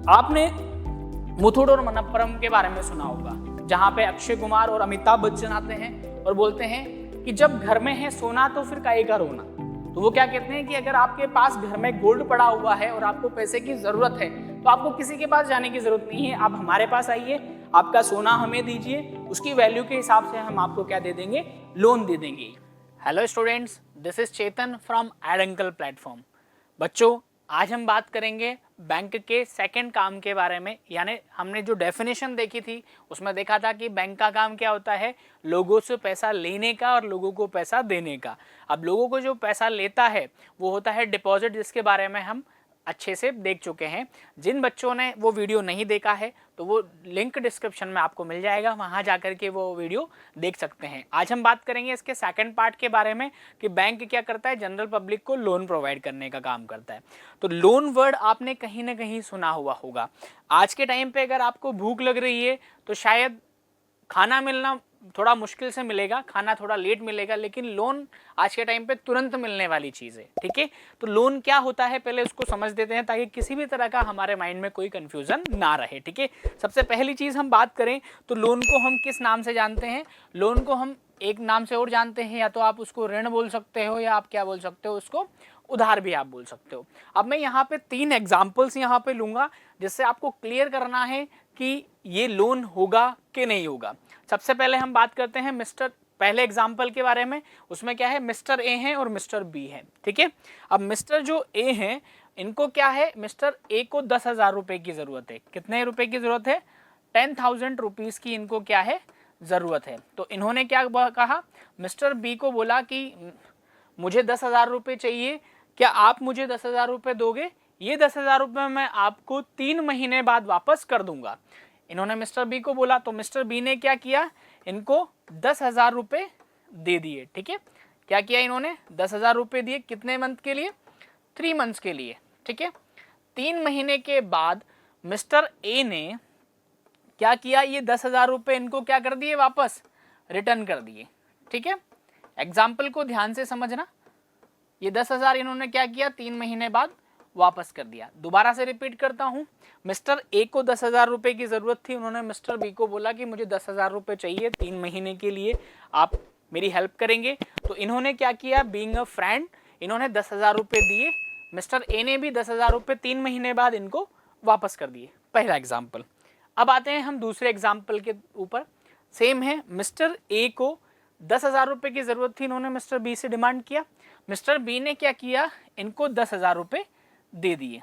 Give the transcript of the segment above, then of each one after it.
आपने मुथुट और मनप्पुरम के बारे में सुना होगा, जहां पे अक्षय कुमार और अमिताभ बच्चन आते हैं और बोलते हैं कि जब घर में है सोना तो फिर काहे का रोना। तो वो क्या कहते हैं कि अगर आपके पास घर में गोल्ड पड़ा हुआ है और आपको पैसे की जरूरत है तो आपको किसी के पास जाने की जरूरत नहीं है, आप हमारे पास आइए, आपका सोना हमें दीजिए, उसकी वैल्यू के हिसाब से हम आपको क्या दे देंगे, लोन दे देंगे। Hello students, this is Chetan from एडंकल प्लेटफॉर्म। बच्चों, आज हम बात करेंगे बैंक के सेकंड काम के बारे में। यानी हमने जो डेफिनेशन देखी थी उसमें देखा था कि बैंक का काम क्या होता है, लोगों से पैसा लेने का और लोगों को पैसा देने का। अब लोगों को जो पैसा लेता है वो होता है डिपॉजिट, जिसके बारे में हम अच्छे से देख चुके हैं। जिन बच्चों ने वो वीडियो नहीं देखा है तो वो लिंक डिस्क्रिप्शन में आपको मिल जाएगा, वहाँ जाकर के वो वीडियो देख सकते हैं। आज हम बात करेंगे इसके सेकंड पार्ट के बारे में कि बैंक क्या करता है, जनरल पब्लिक को लोन प्रोवाइड करने का काम करता है। तो लोन वर्ड आपने कहीं ना कहीं सुना हुआ होगा। आज के टाइम पे अगर आपको भूख लग रही है तो शायद खाना मिलना थोड़ा मुश्किल से मिलेगा, खाना थोड़ा लेट मिलेगा, लेकिन लोन आज के टाइम पे तुरंत मिलने वाली चीज़ है। ठीक है, तो लोन क्या होता है पहले उसको समझ देते हैं ताकि किसी भी तरह का हमारे माइंड में कोई कंफ्यूजन ना रहे। ठीक है, सबसे पहली चीज़ हम बात करें तो लोन को हम किस नाम से जानते हैं। लोन को हम एक नाम से और जानते हैं, या तो आप उसको ऋण बोल सकते हो या आप क्या बोल सकते हो, उसको उधार भी आप बोल सकते हो। अब मैं यहाँ पे 3 एग्जाम्पल्स यहाँ पे लूँगा जिससे आपको क्लियर करना है कि ये लोन होगा कि नहीं होगा। सबसे पहले हम बात करते हैं पहले एग्जाम्पल के बारे में। उसमें क्या है, मिस्टर ए है और मिस्टर बी है। ठीक है, अब मिस्टर जो ए हैं इनको क्या है, मिस्टर ए को 10,000 रुपये की ज़रूरत है। कितने रुपए की ज़रूरत है, 10,000 रुपीज़ की इनको क्या है, ज़रूरत है। तो इन्होंने क्या कहा, मिस्टर बी को बोला कि मुझे 10,000 रुपये चाहिए, क्या आप मुझे 10,000 रुपये दोगे? ये 10,000 रुपये मैं आपको 3 महीने बाद वापस कर दूंगा। इन्होंने मिस्टर बी को बोला, तो मिस्टर बी ने क्या किया, इनको 10,000 रुपये दे दिए। ठीक है, क्या किया इन्होंने, 10,000 रुपये दिए। कितने मंथ के लिए, 3 मंथ्स के लिए। ठीक है, 3 महीने के बाद मिस्टर ए ने क्या किया, ये 10,000 रुपये इनको क्या कर दिए, वापस रिटर्न कर दिए। ठीक है, एग्जाम्पल को ध्यान से समझना। ये 10,000 इन्होंने क्या किया, 3 महीने बाद वापस कर दिया। दोबारा से रिपीट करता हूं, मिस्टर ए को 10,000 रुपये की ज़रूरत थी। उन्होंने मिस्टर बी को बोला कि मुझे 10,000 रुपये चाहिए 3 महीने के लिए, आप मेरी हेल्प करेंगे। तो इन्होंने क्या किया, बीइंग अ फ्रेंड इन्होंने 10,000 रुपये दिए। मिस्टर ए ने भी 10,000 रुपये 3 महीने बाद इनको वापस कर दिए। पहला एग्जाम्पल। अब आते हैं हम दूसरे एग्जाम्पल के ऊपर। सेम है, मिस्टर ए को 10,000 रुपये की ज़रूरत थी, इन्होंने मिस्टर बी से डिमांड किया। मिस्टर बी ने क्या किया, इनको 10,000 रुपये दे दिए।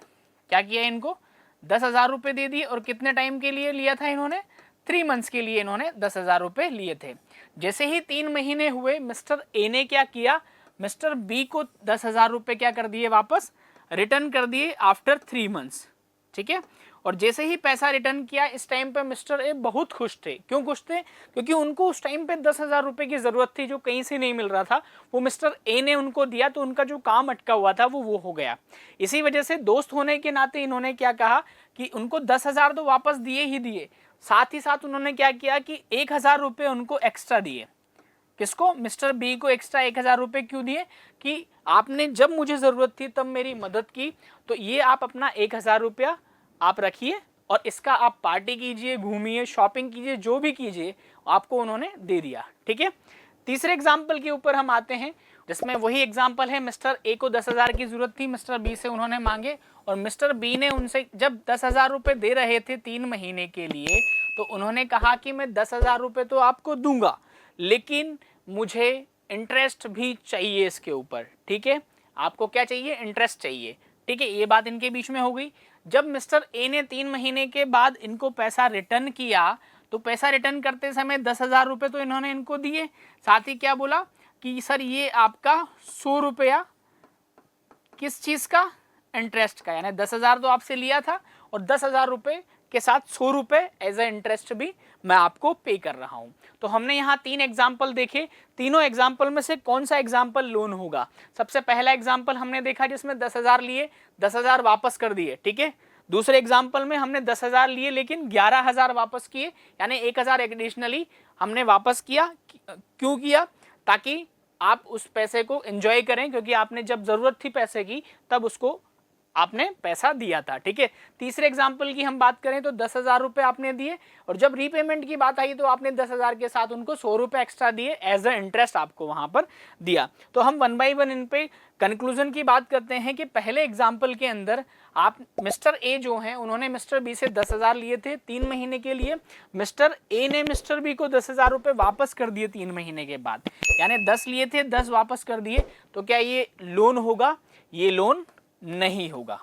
क्या किया, इनको 10,000 रुपये दे दिए। और कितने टाइम के लिए लिया था इन्होंने, 3 मंथ्स के लिए इन्होंने 10,000 रुपये लिए थे। जैसे ही 3 महीने हुए, मिस्टर ए ने क्या किया, मिस्टर बी को 10,000 रुपये क्या कर दिए, वापस रिटर्न कर दिए आफ्टर 3 मंथ्स। ठीक है, और जैसे ही पैसा रिटर्न किया, इस टाइम पे मिस्टर ए बहुत खुश थे। क्यों खुश थे, क्योंकि उनको उस टाइम पे 10,000 रुपये की ज़रूरत थी जो कहीं से नहीं मिल रहा था, वो मिस्टर ए ने उनको दिया, तो उनका जो काम अटका हुआ था वो हो गया। इसी वजह से दोस्त होने के नाते इन्होंने क्या कहा कि उनको 10,000 तो वापस दिए ही दिए, साथ ही साथ उन्होंने क्या किया कि 1,000 रुपये उनको एक्स्ट्रा दिए। किसको, मिस्टर बी को एक्स्ट्रा 1,000 रुपये क्यों दिए, कि आपने जब मुझे ज़रूरत थी तब मेरी मदद की, तो ये आप अपना 1,000 रुपया आप रखिए और इसका आप पार्टी कीजिए, घूमिए, शॉपिंग कीजिए, जो भी कीजिए, आपको उन्होंने दे दिया। ठीक है, तीसरे एग्जाम्पल के ऊपर हम आते हैं, जिसमें वही एग्जाम्पल है, मिस्टर ए को 10,000 की जरूरत थी, मिस्टर बी से उन्होंने मांगे, और मिस्टर बी ने उनसे जब 10,000 रुपये दे रहे थे 3 महीने के लिए, तो उन्होंने कहा कि मैं 10,000 रुपये तो आपको दूंगा, लेकिन मुझे इंटरेस्ट भी चाहिए इसके ऊपर। ठीक है, आपको क्या चाहिए, इंटरेस्ट चाहिए। ठीक है, ये बात इनके बीच में हो गई। जब मिस्टर ए ने 3 महीने के बाद इनको पैसा रिटर्न किया, तो पैसा रिटर्न करते समय 10,000 रुपये तो इन्होंने इनको दिए, साथ ही क्या बोला कि सर ये आपका 100 रुपया किस चीज़ का, इंटरेस्ट का। यानी 10,000 तो आपसे लिया था और 10,000 रुपये के साथ 100 रुपये एज ए इंटरेस्ट भी मैं आपको पे कर रहा हूँ। तो हमने यहाँ 3 एग्जाम्पल देखे। तीनों एग्जाम्पल में से कौन सा एग्जाम्पल लोन होगा? सबसे पहला एग्जाम्पल हमने देखा जिसमें 10,000 लिए, 10,000 वापस कर दिए। ठीक है, दूसरे एग्जाम्पल में हमने 10,000 लिए लेकिन 11,000 वापस किए, यानी 1,000 एडिशनली हमने वापस किया। क्यों किया? ताकि आप उस पैसे को एंजॉय करें, क्योंकि आपने जब ज़रूरत थी पैसे की तब उसको आपने पैसा दिया था, ठीक है। तीसरे एग्जाम्पल की हम बात करें तो 10,000 रुपये आपने दिए और जब रीपेमेंट की बात आई तो आपने 10,000 के साथ उनको 100 रुपये एक्स्ट्रा दिए, एज अ इंटरेस्ट आपको वहां पर दिया। तो हम 1 बाई 1 इन पे कंक्लूजन की बात करते हैं कि पहले एग्जाम्पल के अंदर आप मिस्टर ए जो हैं उन्होंने मिस्टर बी से 10,000 लिए थे 3 महीने के लिए, मिस्टर ए ने मिस्टर बी को 10,000 रुपये वापस कर दिए 3 महीने के बाद, यानी 10 लिए थे 10 वापस कर दिए। तो क्या ये लोन होगा? ये लोन नहीं होगा,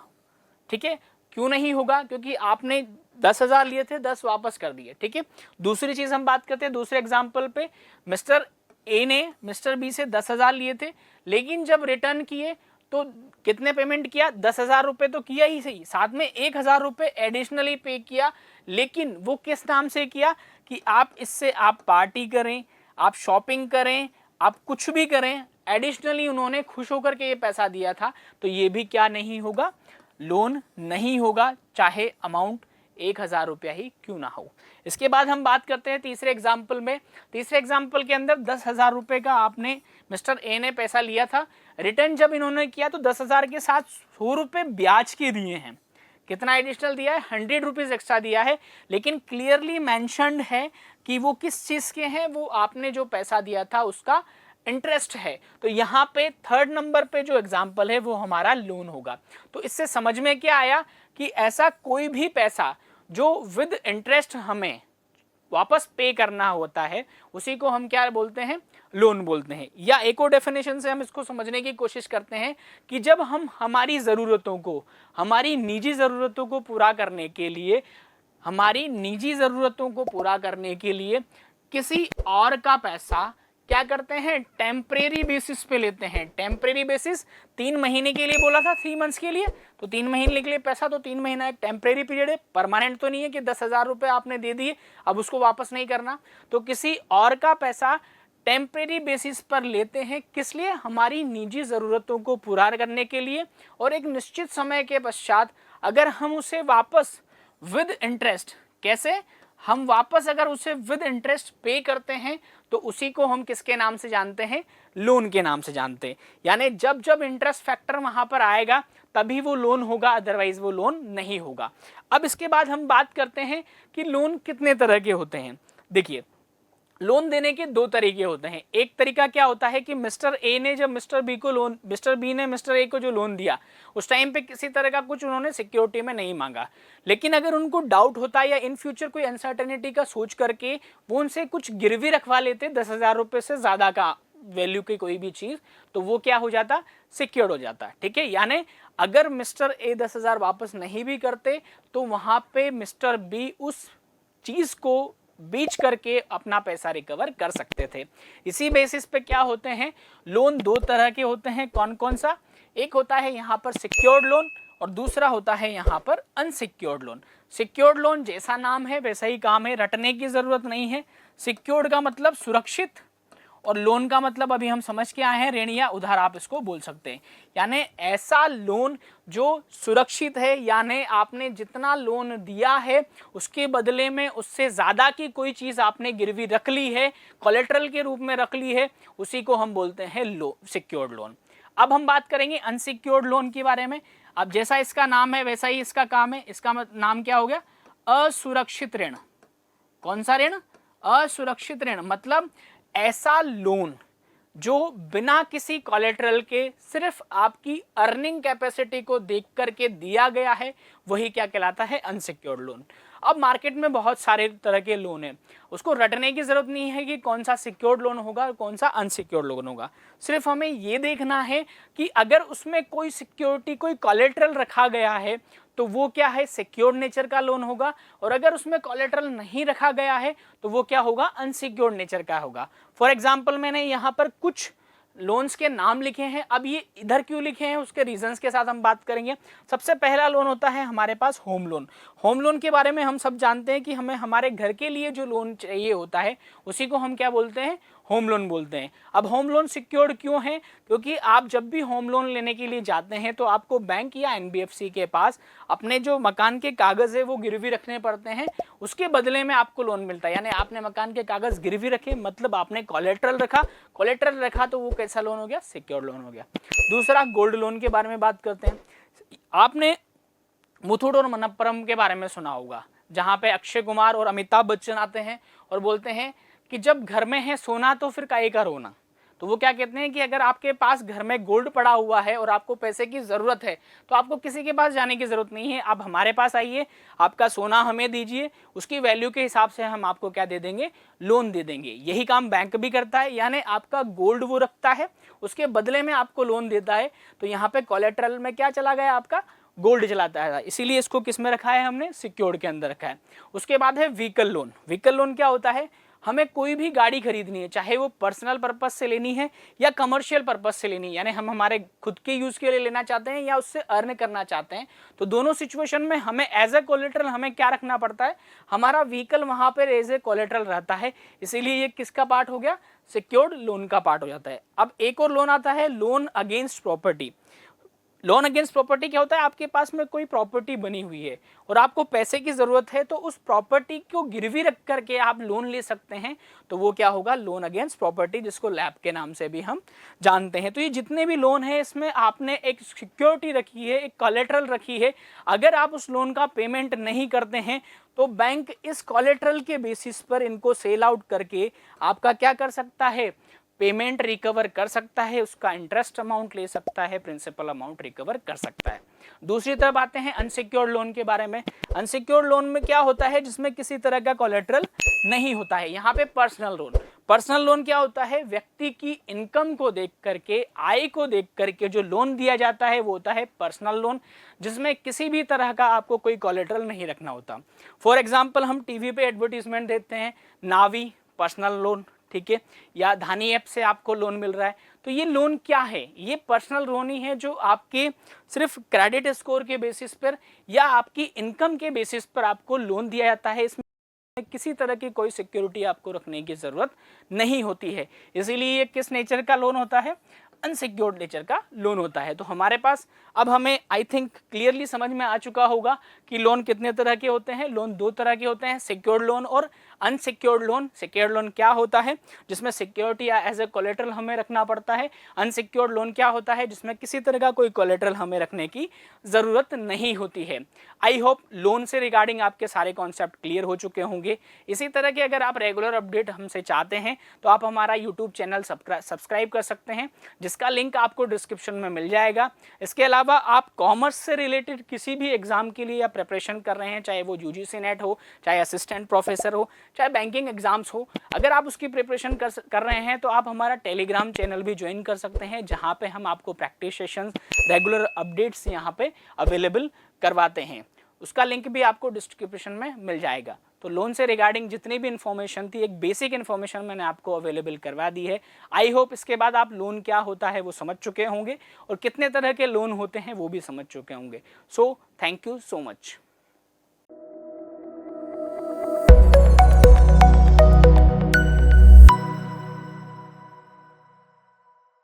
ठीक है। क्यों नहीं होगा? क्योंकि आपने 10,000 लिए थे 10 वापस कर दिए, ठीक है। दूसरी चीज हम बात करते हैं दूसरे एग्जाम्पल पे, मिस्टर ए ने मिस्टर बी से 10,000 लिए थे, लेकिन जब रिटर्न किए तो कितने पेमेंट किया? 10,000 रुपये तो किया ही सही, साथ में 1,000 रुपये एडिशनली पे किया, लेकिन वो किस नाम से किया कि आप इससे आप पार्टी करें, आप शॉपिंग करें, आप कुछ भी करें, एडिशनली उन्होंने खुश होकर के ये पैसा दिया था। तो ये भी क्या नहीं होगा? लोन नहीं होगा, चाहे अमाउंट 1,000 रुपया ही क्यों ना हो। इसके बाद हम बात करते हैं तीसरे एग्जाम्पल में। तीसरे एग्जाम्पल के अंदर 10,000 रुपये का आपने मिस्टर ए ने पैसा लिया था, रिटर्न जब इन्होंने किया तो 10,000 के साथ 100 रुपये ब्याज के दिए हैं। कितना एडिशनल दिया है? 100 रुपीज़ एक्स्ट्रा दिया है, लेकिन क्लियरली मैंशनड है कि वो किस चीज़ के हैं, वो आपने जो पैसा दिया था उसका इंटरेस्ट है। तो यहाँ पे 3rd नंबर पे जो एग्जाम्पल है वो हमारा लोन होगा। तो इससे समझ में क्या आया कि ऐसा कोई भी पैसा जो विद इंटरेस्ट हमें वापस पे करना होता है उसी को हम क्या बोलते हैं? लोन बोलते हैं। या एक और डेफिनेशन से हम इसको समझने की कोशिश करते हैं कि जब हम हमारी ज़रूरतों को, हमारी निजी ज़रूरतों को पूरा करने के लिए, हमारी निजी ज़रूरतों को पूरा करने के लिए किसी और का पैसा क्या करते हैं? टेम्परेरी बेसिस पे लेते हैं। टेम्परेरी बेसिस 3 महीने के लिए बोला था, 3 मंथ्स के लिए, तो 3 महीने के लिए पैसा, तो 3 महीना एक टेम्परेरी पीरियड है, परमानेंट तो नहीं है कि 10,000 रुपये आपने दे दिए अब उसको वापस नहीं करना। तो किसी और का पैसा टेम्परेरी बेसिस पर लेते हैं, किस लिए? हमारी निजी ज़रूरतों को पूरा करने के लिए, और एक निश्चित समय के पश्चात अगर हम उसे वापस विद इंटरेस्ट, कैसे? हम वापस अगर उसे विद इंटरेस्ट पे करते हैं तो उसी को हम किसके नाम से जानते हैं? लोन के नाम से जानते हैं। यानी जब जब इंटरेस्ट फैक्टर वहां पर आएगा तभी वो लोन होगा, अदरवाइज वो लोन नहीं होगा। अब इसके बाद हम बात करते हैं कि लोन कितने तरह के होते हैं। देखिए, लोन देने के 2 तरीके होते हैं। एक तरीका क्या होता है कि मिस्टर ए ने जब मिस्टर बी को लोन, मिस्टर बी ने मिस्टर ए को जो लोन दिया उस टाइम पे किसी तरह का कुछ उन्होंने सिक्योरिटी में नहीं मांगा, लेकिन अगर उनको डाउट होता या इन फ्यूचर कोई अनसर्टेनिटी का सोच करके वो उनसे कुछ गिरवी रखवा लेते 10,000 रुपये से ज़्यादा का वैल्यू की कोई भी चीज़, तो वो क्या हो जाता? सिक्योर्ड हो जाता, ठीक है। यानी अगर मिस्टर ए 10,000 वापस नहीं भी करते तो वहाँ पे मिस्टर बी उस चीज़ को बेच करके अपना पैसा रिकवर कर सकते थे। इसी बेसिस पे क्या होते हैं? लोन 2 तरह के होते हैं। कौन कौन सा? एक होता है यहाँ पर सिक्योर्ड लोन और दूसरा होता है यहाँ पर अनसिक्योर्ड लोन। सिक्योर्ड लोन जैसा नाम है वैसा ही काम है, रटने की ज़रूरत नहीं है। सिक्योर्ड का मतलब सुरक्षित और लोन का मतलब अभी हम समझ के आए हैं, ऋण या उधार आप इसको बोल सकते हैं। यानी ऐसा लोन जो सुरक्षित है, यानी आपने जितना लोन दिया है उसके बदले में उससे ज़्यादा की कोई चीज़ आपने गिरवी रख ली है, कोलेटरल के रूप में रख ली है, उसी को हम बोलते हैं सिक्योर्ड लोन। अब हम बात करेंगे अनसिक्योर्ड लोन के बारे में। अब जैसा इसका नाम है वैसा ही इसका काम है। इसका नाम क्या हो गया? असुरक्षित ऋण। कौन सा ऋण? असुरक्षित ऋण। मतलब ऐसा लोन जो बिना किसी कोलेटरल के सिर्फ आपकी अर्निंग कैपेसिटी को देख करके दिया गया है, वही क्या कहलाता है? Unsecured loan. अब मार्केट में बहुत सारे तरह के लोन हैं, उसको रटने की ज़रूरत नहीं है कि कौन सा सिक्योर्ड लोन होगा और कौन सा अनसिक्योर्ड लोन होगा। सिर्फ हमें ये देखना है कि अगर उसमें कोई सिक्योरिटी, कोई कोलेटरल रखा गया है तो वो क्या है? सिक्योर्ड नेचर का लोन होगा, और अगर उसमें कोलेटरल नहीं रखा गया है तो वो क्या होगा? अनसिक्योर्ड नेचर का होगा। फॉर एग्जाम्पल मैंने यहाँ पर कुछ लोन्स के नाम लिखे हैं। अब ये इधर क्यों लिखे हैं उसके रीजंस के साथ हम बात करेंगे। सबसे पहला लोन होता है हमारे पास होम लोन। होम लोन के बारे में हम सब जानते हैं कि हमें हमारे घर के लिए जो लोन चाहिए होता है उसी को हम क्या बोलते हैं? होम लोन बोलते हैं। अब होम लोन सिक्योर्ड क्यों है? क्योंकि आप जब भी होम लोन लेने के लिए जाते हैं तो आपको बैंक या एनबीएफसी के पास अपने जो मकान के कागज़ है वो गिरवी रखने पड़ते हैं, उसके बदले में आपको लोन मिलता है। यानी आपने मकान के कागज़ गिरवी रखे, मतलब आपने कोलेटरल रखा। कोलेटरल रखा तो वो कैसा लोन हो गया? सिक्योर्ड लोन हो गया। दूसरा गोल्ड लोन के बारे में बात करते हैं। आपने मुथूट और मनप्पुरम के बारे में सुना होगा, जहां पे अक्षय कुमार और अमिताभ बच्चन आते हैं और बोलते हैं कि जब घर में है सोना तो फिर काहे का रोना। तो वो क्या कहते हैं कि अगर आपके पास घर में गोल्ड पड़ा हुआ है और आपको पैसे की ज़रूरत है तो आपको किसी के पास जाने की ज़रूरत नहीं है, आप हमारे पास आइए, आपका सोना हमें दीजिए, उसकी वैल्यू के हिसाब से हम आपको क्या दे देंगे, लोन दे देंगे। यही काम बैंक भी करता है, यानी आपका गोल्ड वो रखता है, उसके बदले में आपको लोन देता है। तो यहाँ पे कोलेट्रल में क्या चला गया, आपका गोल्ड चलाता है, इसीलिए इसको किस में रखा है हमने, सिक्योर्ड के अंदर रखा है। उसके बाद है व्हीकल लोन। व्हीकल लोन क्या होता है, हमें कोई भी गाड़ी खरीदनी है, चाहे वो पर्सनल पर्पस से लेनी है या कमर्शियल पर्पस से लेनी है, यानी हम हमारे खुद के यूज़ के लिए लेना चाहते हैं या उससे अर्न करना चाहते हैं, तो दोनों सिचुएशन में हमें एज ए कोलेट्रल हमें क्या रखना पड़ता है, हमारा व्हीकल वहाँ पर एज ए कोलेट्रल रहता है। इसीलिए ये किसका पार्ट हो गया, सिक्योर्ड लोन का पार्ट हो जाता है। अब एक और लोन आता है, loan against property. Loan against property क्या होता है, आपके पास में कोई प्रॉपर्टी बनी हुई है और आपको पैसे की ज़रूरत है, तो उस प्रॉपर्टी को गिरवी रख करके आप लोन ले सकते हैं, तो वो क्या होगा, लोन अगेंस्ट प्रॉपर्टी, जिसको लैब के नाम से भी हम जानते हैं। तो ये जितने भी लोन है इसमें आपने एक सिक्योरिटी रखी है, एक कोलेट्रल रखी है। अगर आप उस लोन का पेमेंट नहीं करते हैं तो बैंक इस कोलेट्रल के बेसिस पर इनको सेल आउट करके आपका क्या कर सकता है, पेमेंट रिकवर कर सकता है, उसका इंटरेस्ट अमाउंट ले सकता है, प्रिंसिपल अमाउंट रिकवर कर सकता है। दूसरी तरफ आते हैं अनसिक्योर्ड लोन के बारे में। अनसिक्योर्ड लोन में क्या होता है, जिसमें किसी तरह का कोलेट्रल नहीं होता है। यहाँ पे पर्सनल लोन, पर्सनल लोन क्या होता है, व्यक्ति की इनकम को देख करके, आय को देख करके जो लोन दिया जाता है वो होता है पर्सनल लोन, जिसमें किसी भी तरह का आपको कोई कोलेट्रल नहीं रखना होता। फॉर एग्जाम्पल हम टीवी पे एडवर्टीजमेंट देते हैं, नावी पर्सनल लोन, ठीक है, या धानी ऐप से आपको लोन मिल रहा है, तो ये लोन क्या है, ये पर्सनल लोन ही है जो आपके सिर्फ क्रेडिट स्कोर के बेसिस पर या आपकी इनकम के बेसिस पर आपको लोन दिया जाता है। इसमें किसी तरह की कोई सिक्योरिटी आपको रखने की ज़रूरत नहीं होती है। इसीलिए ये किस नेचर का लोन होता है, अनसिक्योर्ड नेचर का लोन होता है। तो हमारे पास अब हमें आई थिंक क्लियरली समझ में आ चुका होगा कि लोन कितने तरह के होते हैं। लोन दो तरह के होते हैं, सिक्योर्ड लोन और अनसिक्योर्ड लोन। सिक्योर्ड लोन क्या होता है, जिसमें सिक्योरिटी या एज ए कोलेट्रल हमें रखना पड़ता है। अनसिक्योर्ड लोन क्या होता है, जिसमें किसी तरह का कोई कोलेट्रल हमें रखने की ज़रूरत नहीं होती है। आई होप लोन से रिगार्डिंग आपके सारे कॉन्सेप्ट क्लियर हो चुके होंगे। इसी तरह के अगर आप रेगुलर अपडेट हमसे चाहते हैं तो आप हमारा यूट्यूब चैनल सब्सक्राइब कर सकते हैं, जिसका लिंक आपको डिस्क्रिप्शन में मिल जाएगा। इसके अलावा आप कॉमर्स से रिलेटेड किसी भी एग्जाम के लिए या प्रिपरेशन कर रहे हैं, चाहे वो यूजीसी नेट हो, चाहे असिस्टेंट प्रोफेसर हो, चाहे बैंकिंग एग्जाम्स हो, अगर आप उसकी प्रिपरेशन कर रहे हैं तो आप हमारा टेलीग्राम चैनल भी ज्वाइन कर सकते हैं, जहां पे हम आपको प्रैक्टिस सेशंस, रेगुलर अपडेट्स यहां पे अवेलेबल करवाते हैं। उसका लिंक भी आपको डिस्क्रिप्शन में मिल जाएगा। तो लोन से रिगार्डिंग जितनी भी इन्फॉर्मेशन थी, एक बेसिक इन्फॉर्मेशन मैंने आपको अवेलेबल करवा दी है। आई होप इसके बाद आप लोन क्या होता है वो समझ चुके होंगे और कितने तरह के लोन होते हैं वो भी समझ चुके होंगे। So thank you so much.